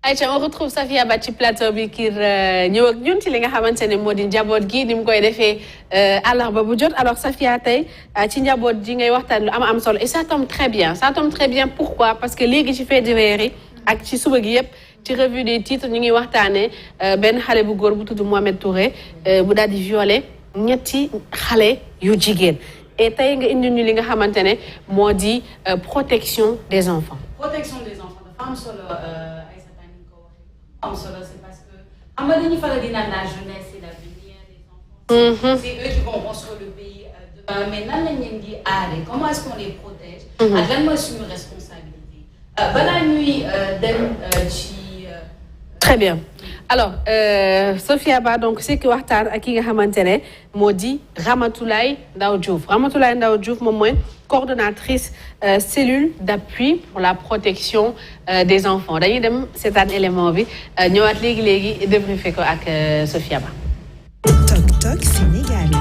Aïcha, on retrouve Safia Ba ci plateau bi kii ñëw ak ñun ci li nga xamante ne moo di njaboot gi ni mu koy defee àllarba bu jot alors Safia tey ci njaboot ji ngay waxtaan lu am solo et ça tombe très bien pourquoi parce que léegi ci fait divers yi ak ci suba gi yëpp ci revue des titres ñu ngi waxtaanee benn xale bu góor bu tudd Mohamed Touré bu daal di violé ñetti xale yu jigéen et tey nga indi ñu li nga xamante ne moo di protection des enfants. Protection des enfants dafa am solo. C'est parce que à un moment donné, il fallait dire la jeunesse et l'avenir des enfants. C'est eux qui vont construire le pays demain. Mais comment est-ce qu'on les protège? À quelle c'est une responsabilité. Bonne nuit, Très bien. Alors, Safia Ba, donc, c'est que waxtaan ak ki nga xamante ne moo di Ramatoulaye Ndao Diouf. Ramatoulaye Ndao Diouf moom mooy coordonnatrice cellule d'appui pour la protection des enfants. Dañuy dem seetaan élément bi ñëwaat léegi débriefé ko ak Safia Ba. Tok Tok Sénégal.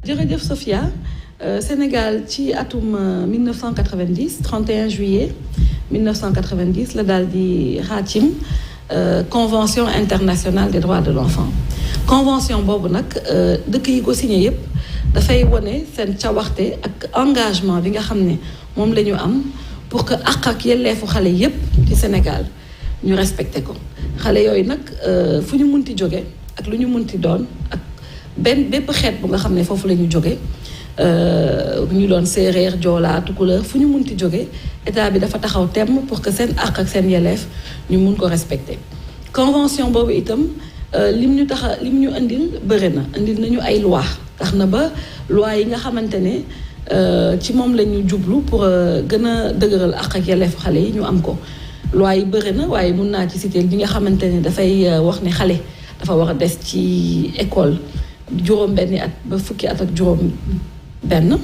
jërëjëf Safia. Sénégal ci atum 1990 31 juillet 1990 la daal di xaatim convention internationale des droits de l'enfant convention boobu nag dëkk yi ko signé yépp dafay wone seen cawaxte ak engagement bi nga xam ne moom la ñu am pour que àq ak yelleefu xale yépp ci Sénégal ñu respecté ko xale yooyu nag fu ñu munti jóge ak lu ñu munti doon ak bépp xeet bu nga xam ne foofu la ñu jóge ñu doon séeréer joolaa tukulóor fu ñu munti jóge état bi dafa taxaw temm pour que seen àq ak seen yelleef ñu mun ko respecter convention boobu itam lim ñu indil bëri na indil nañu ay loi tax na ba loi yi nga xamante ne ci moom la ñu jublu pour gën a dëgëral àq ak yelleefu xale yi ñu am ko loi yi bëri na waaye mun naa ci citer bi nga xamante ne dafay wax ne xale dafa war a des ci école juróom benni at ba fukki at ak juróom benn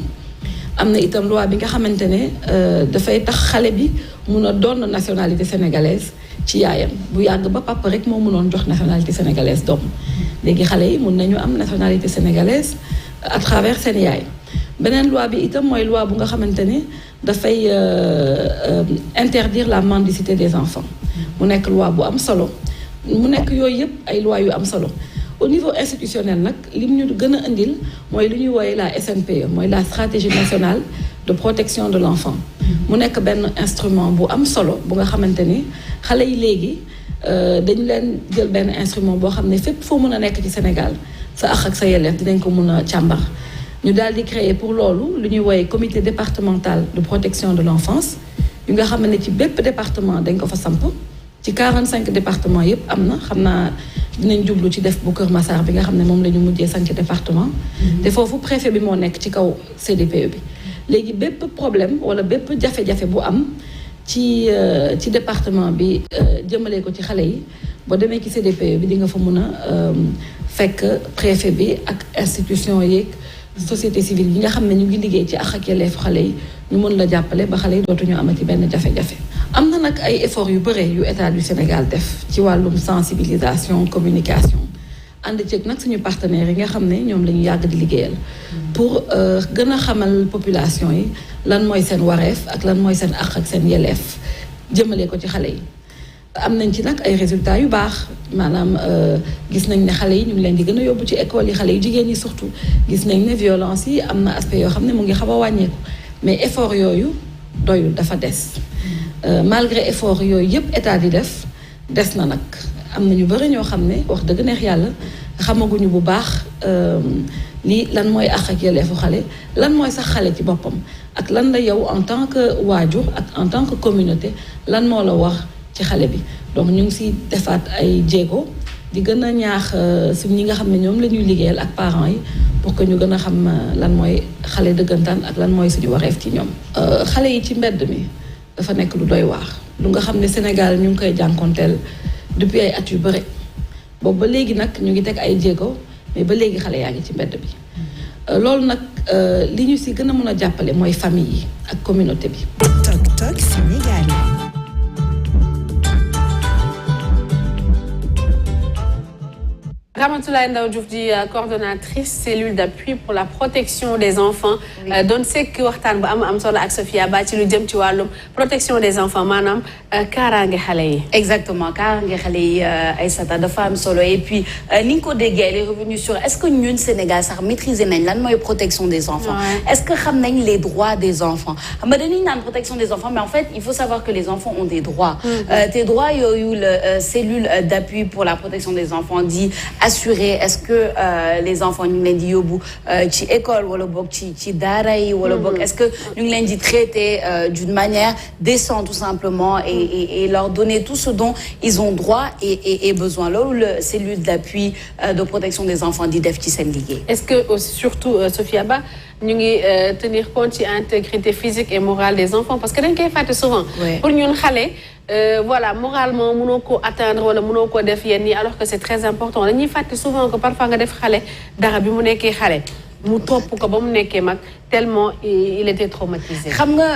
am na itam loi bi nga xamante ne dafay tax xale bi mun a doon nationalité sénégalaise ci yaayam bu yàgg ba papa rek moo mënoon jox nationalité sénégalaise doom léegi xale yi mun nañu am nationalité sénégalaise à travers seen yaay beneen loi bi itam mooy loi bu nga xamante ne dafay interdire la mendicité des enfants mu nekk loi bu am solo mu nekk yooyu yëpp ay loi yu am solo au niveau institutionnel nag lim ñu gën a indil mooy lu ñuy wooye la SNPE mooy la stratégie nationale de protection de l'enfant mu nekk benn instrument bu am solo bu nga xamante ni xale yi léegi dañu leen jël benn instrument boo xam ne fépp foo mën a nekk ci Sénégal sa àq ak sa yelleef dinañ ko mën a càmbar ñu daal di créer pour loolu lu ñuy wooye comité départemental de protection de l'enfance yu nga xam ne ci bépp département dañ ko fa samp ci 45 départements yëpp am na xam naa dinañ jublu ci def bu Kër Massar bi nga xam ne moom la ñu mujjee sanc département te foofu préfet bi moo nekk ci kaw CDPE bi léegi bépp problème wala bépp jafe-jafe bu am ci département bi jëmale ko ci xale yi boo demee ci CDPE bi di nga fa mun a fekk préfet bi ak institution yeeg société civile yi nga xam ne ñu ngi liggéey ci àq ak yelleefu xale yi ñu mën la jàppale ba xale yi dootuñu amati benn jafe-jafe am na nag ay efforts yu bëre yu état du Sénégal def ci wàllum sensibilisation communication ànd ceeg nag suñu partenaires yi nga xam ne ñoom la ñu yàgg di liggéeyal pour gën a xamal population yi lan mooy seen wareef ak lan mooy seen àq ak seen yelleef jëmale ko ci xale yi am nañ ci nag ay résultats yu baax maanaam gis nañ ne xale yi ñu ngi leen di gën a yóbbu ci école yi xale yu jigéen ñi surtout gis nañ ne violence yi am na aspect yoo xam ne mu ngi xaw a wàññeeku mais effort yooyu doyul dafa des malgré effort yooyu yëpp état di def des na nag am na ñu bëri ñoo xam ne wax dëgg neex yàlla xamaguñu bu baax lii lan mooy àq ak yelleefu xale lan mooy sax xale ci boppam ak lan la yow en tant que waajur ak en tant que communauté lan moo la wax ci xale bi donc ñu ngi si defaat ay jéego di gën a ñaax suñ ñi nga xam ne ñoom la ñuy liggéeyal ak parents yi pour que ñu gën a xam lan mooy xale dëggantaan ak lan mooy suñu wareef ci ñoom. xale yi ci mbedd mi dafa nekk lu doy waar lu nga xam ne Sénégal ñu ngi koy jànkonteel depuis ay at yu bëri boobu ba léegi nag ñu ngi teg ay jéego mais ba léegi xale yaa ngi ci mbedd bi loolu nag li ñu si gën a mën a jàppale mooy famille yi ak communauté bi. Tok Tok Sénégal. Ramatoulaye Ndao Diouf di coordonnatrice cellule d'appui pour la protection des enfants. doon sekk waxtaan bu am solo ak Sophia Ba ci lu jëm ci wàllum protection des enfants maanaam kaaraange xale yi. exactement kaaraange xale yi Aïssata dafa am solo et puis ni nga ko déggee elle est revenue sur est-ce que ñun Sénégal sax maîtriser nañ lan mooy protection des enfants. est-ce que xam nañ les droits des enfants xam nga dañuy naan protection des enfants mais en fait il faut savoir que les enfants ont des droits. tes droits yooyu la cellule d'appui pour la protection des enfants dit assurer est-ce que les enfants ñu ngi leen di yóbbu ci école wala boog ci daara yi wala boog est-ce que ñu ngi leen di traiter d'une manière décente tout simplement et leur donner tout ce dont ils ont droit et besoin loolu la cellule d'appui de protection des enfants di def ci seen liggéey. est-ce que surtout Sophia Ba ñu ngi tenir compte ci intégrité physique et morale des enfants parce que dañ koy fàtte souvent. pour ñun xale. voilà moralement mënoo ko atteindre wala mënoo ko def yenn yi alors que c'est très important dañuy fàtte souvent que parfois nga def xale dara bi mu nekkee xale mu topp ko ba mu nekkee mag tellement il était traumatisé. xam nga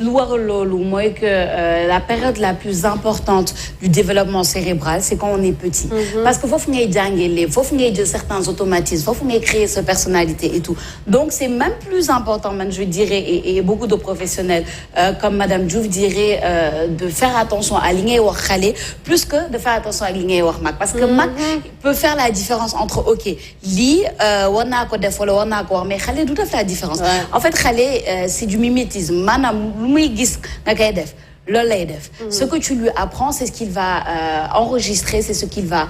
lu waral loolu mooy que la période la plus importante du développement cérébral c'est quand on est petit. parce que foofu ngay jàngee lépp foofu ngay jël certains automatismes foofu ngay créer sa personnalité et tout donc c'est même plus important man je dirais et beaucoup de professionnels comme Madame Diouf dirait de faire attention à li ngay wax xale plus que de faire attention à li ngay wax mag parce que mag peut faire la différence entre ok lii war naa ko def wala war naa ko wax mais xale du def la différence. En fait xale c'est du mimétisme maanaam lu muy gis nga koy def loolu lay def. ce que tu lui apprends c'est ce qu'il va enregistrer c'est ce qu'il va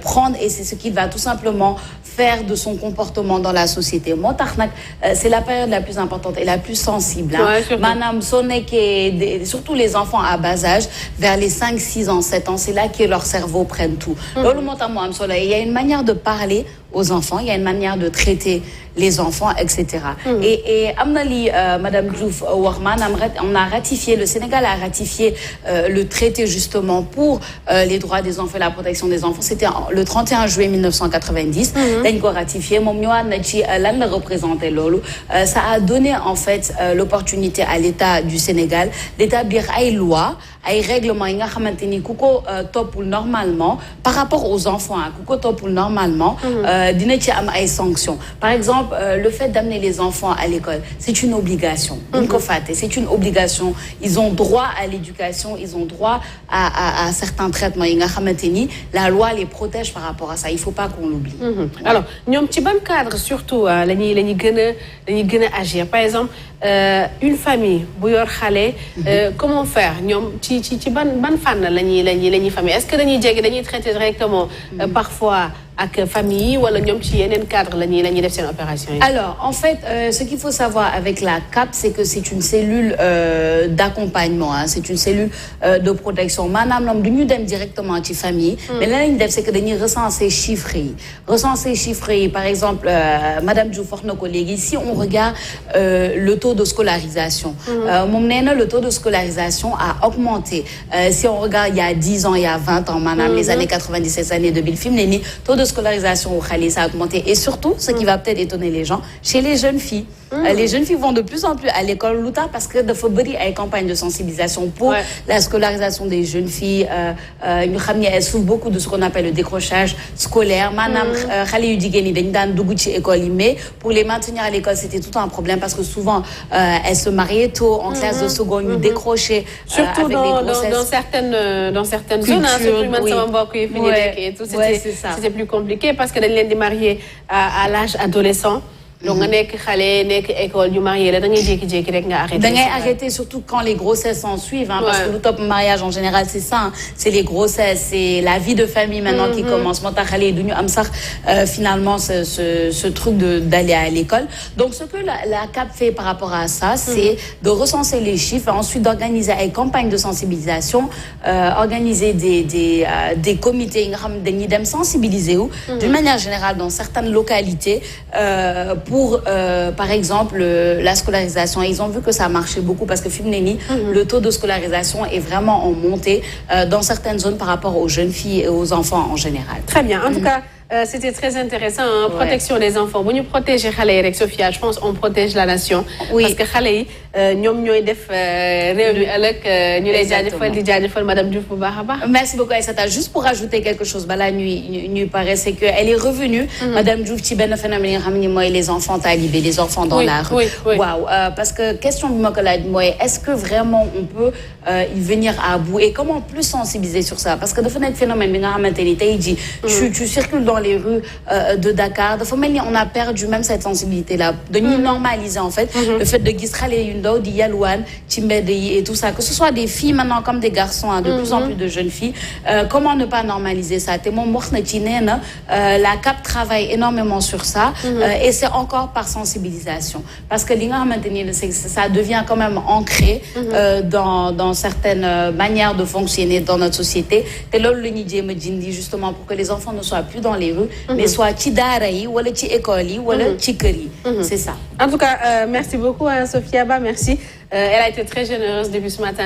prendre et c'est ce qu'il va tout simplement faire de son comportement dans la société moo tax nag c'est la période la plus importante et la plus sensible maanaam soo nekkee surtout les enfants à bas âge vers les 5 6 ans 7 ans c'est là que leur cerveau prenne tout loolu moo tax moo am solo il y a une manière de parler aux enfants il y a une manière de traiter les enfants etc. et am na li Madame Diouf wax maanaam on a ratifié le Sénégal a ratifié le traité justement pour les droits des enfants et la protection des enfants c'était le 31 juillet 1990 dañ ko ratifié moom ñëwaat na ci lan la représenté loolu ça a donné en fait l'opportunité à l'État du Sénégal d'établir ay lois ay règlements yi nga xamante ni ku ko toppul normalement par rapport aux enfants ku ko toppul normalement dina ci am ay sanctions par exemple le fait d'amener les enfants à l'école c'est une obligation buñ ko fàtte c'est une obligation ils ont droit à l'éducation ils ont droit à certains traitements yi nga xamante ni la loi les protège par rapport à ça il faut pas qu'on l'oublie alors ñoom ci ban cadre surtout lañuy gën a agir par exemple une famille bu yor xale comment faire ñoom ci ban fànn lañuy famille est-ce que dañuy traiter directement parfois ak famille wala ñoom ci yeneen cadre lañuy def seen opération yi. alors en fait ce qu'il faut savoir avec la CAP c'est que c'est une cellule d'accompagnement c'est une cellule de protection maanaam ñoom du ñu dem directement ci famille. mais lan lañu def c'est que dañuy recenser chiffres yi par exemple Madame Diouf wax na ko léegi si on regarde le taux de scolarisation. moom nee na le taux de scolarisation a augmenté si on regarde il y a 10 ans il y a 20 ans maanaam les années 90 les années 2000 fi mu ne nii taux de scolarisation au xale ça a augmenté et surtout ce qui va peut-être étonner les gens chez les jeunes filles. Les jeunes filles vont de plus en plus à l'école lu tax parce que dafa bëri ay campagne de sensibilisation pour la scolarisation des jeunes filles ñu xam ne elles souffrent beaucoup de ce qu'on appelle le décrochage scolaire maanaam xale yu jigéen ñi dañ daan dugg ci école yi mais pour les maintenir à l'école c'était tout un problème parce que souvent elles se mariaient tôt en classe de seconde ñu décrochaient surtout avec des grossesses dans certaines zones surtout man sama mbokk yi fi ñu nekk et tout c'était plus compliqué parce que dañ leen di marier à l'âge adolescent donc nga nekk xale nekk école ñu marié la da ngay jékki-jékki rek nga arrêté. da ngay arrêté surtout quand les grossesses s'en suivent parce que lu topp mariage en général c'est ça c'est les grossesses c'est la vie de famille maintenant qui commence moo tax xale yi du ñu am sax finalement ce truc d'aller à l'école donc ce que la CAP fait par rapport à ça c'est de recenser les chiffres et ensuite d'organiser ay campagnes de sensibilisation organiser des comités yi nga xam dañuy dem sensibiliser wu d'une manière générale dans certaines localités pour par exemple la scolarisation ils ont vu que ça marchait beaucoup parce que fi mu ne nii le taux de scolarisation est vraiment en montée dans certaines zones par rapport aux jeunes filles et aux enfants en général. Très bien en tout cas c'était très intéressant protection des enfants bu ñu protéger xale yi rek Sophia je pense on protège la nation. Parce que xale yi ñoom ñooy def réew mi ëllëg ñu lay jaajëfal di jaajëfal madame Diouf bu baax a baax. Merci beaucoup Aïssata. Juste pour rajouter quelque chose balaa ñuy pare c'est que elle est revenue madame Diouf ci benn phénomène yi nga xam ne mooy les enfants talibés les enfants dans la rue. waaw parce que question bi ma ko laaj mooy est-ce que vraiment on peut y venir à bout et comment plus sensibiliser sur ça parce que dafa nekk phénomène bi nga xamante ni tey jii tu circules dans les rues de Dakar dafa mel ni on a perdu même cette sensibilité là dañuy normaliser en fait le fait de gis xale yu ndaw di yalwaan ci mbedd yi et tout ça que ce soit des filles maintenant comme des garçons de plus en plus de jeunes filles comment ne pas normaliser ça te moom wax na ci nee na la CAP travaille énormément sur ça et c'est encore par sensibilisation parce que li nga xamante ni ça devient quand même ancré dans certaines manières de fonctionner dans notre société te loolu la ñuy jéem a dindi justement pour que les enfants ne soient plus dans les rues mais soient ci daara yi wala ci école yi wala ci kër yi c'est ça. En tout cas merci beaucoup Sophia Ba merci elle a été très généreuse depuis ce matin.